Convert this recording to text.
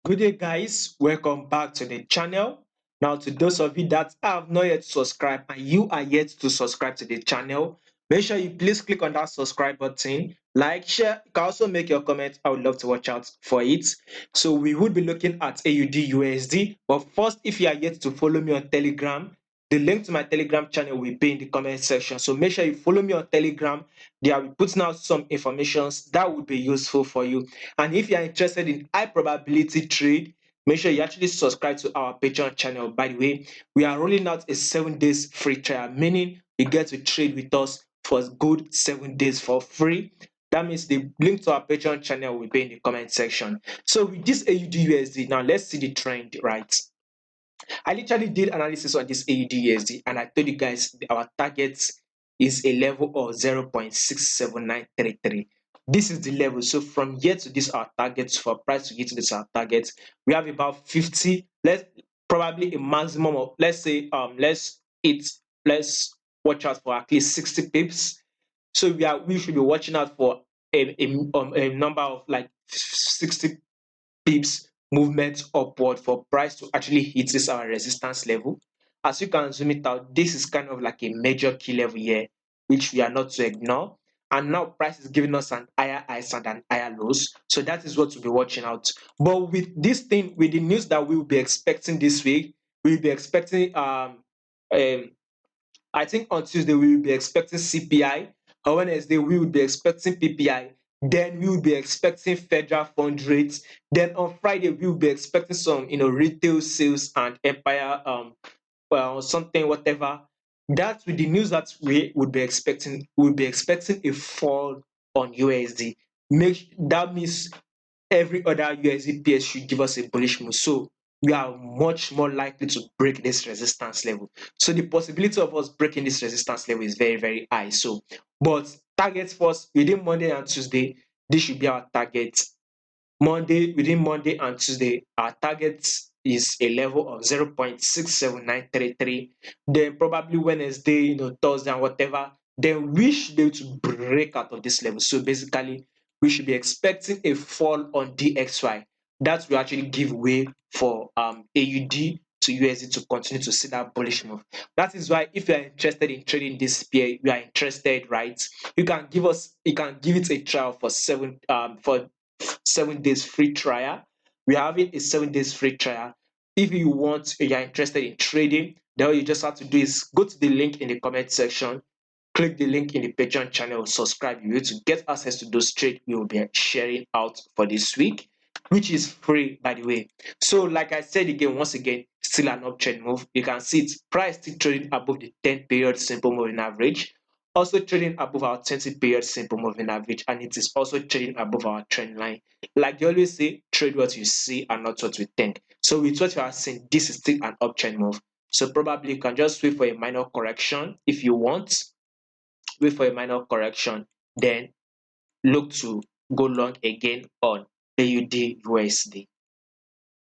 Good day, guys. Welcome back to the channel. Now, to those of you that have not yet subscribed and you are yet to subscribe to the channel, make sure you please click on that subscribe button, like, share. You can also make your comment. I would love to watch out for it. So, we would be looking at AUD USD. But first, if you are yet to follow me on Telegram, the link to my Telegram channel will be in the comment section. So make sure you follow me on Telegram. They are putting out some informations that would be useful for you. And if you are interested in high probability trade, make sure you actually subscribe to our Patreon channel. By the way, we are rolling out a 7 days free trial, meaning you get to trade with us for good 7 days for free. That means the link to our Patreon channel will be in the comment section. So with this AUD now let's see the trend, right? I literally did analysis on this AUDUSD and I told you guys our target is a level of 0.67933. This is the level. So from here to this our targets for price to get to this our target, we have about 50, let's probably a maximum of let's watch out for at least 60 pips. So we should be watching out for a number of like 60 pips movement upward for price to actually hit this our resistance level. As you can zoom it out, this is kind of like a major key level here, which we are not to ignore. And now price is giving us an higher highs and an higher lows. So that is what we'll be watching out. But with this thing, with the news that we will be expecting this week, we'll be expecting um I think on Tuesday we will be expecting CPI. On Wednesday we will be expecting PPI. Then we will be expecting federal fund rates. Then on Friday we will be expecting some, retail sales and empire, something whatever. That's with the news that we would be expecting. We'll be expecting a fall on USD. That means every other USD pair should give us a bullish move. So we are much more likely to break this resistance level. So the possibility of us breaking this resistance level is very, very high. So, but targets first within Monday and Tuesday, this should be our target. Within Monday and Tuesday, our target is a level of 0.67933. Then probably Wednesday, Thursday and whatever, then we should be able to break out of this level. So basically, we should be expecting a fall on DXY. That will actually give way for AUD to USD to continue to see that bullish move. That is why if you are interested in trading this pair, you are interested, right? You can give it a trial for 7 days free trial. We're having a 7 days free trial. If you are interested in trading, then all you just have to do is go to the link in the comment section, click the link in the Patreon channel, subscribe. You to get access to those trades we will be sharing out for this week, which is free, by the way. So, like I said again, once again, still an uptrend move. You can see it price still trading above the 10 period simple moving average, also trading above our 20 period simple moving average, and it is also trading above our trend line. Like they always say, trade what you see and not what you think. So with what you are saying, this is still an uptrend move. So probably you can just wait for a minor correction if you want. Wait for a minor correction, then look to go long again on AUD USD.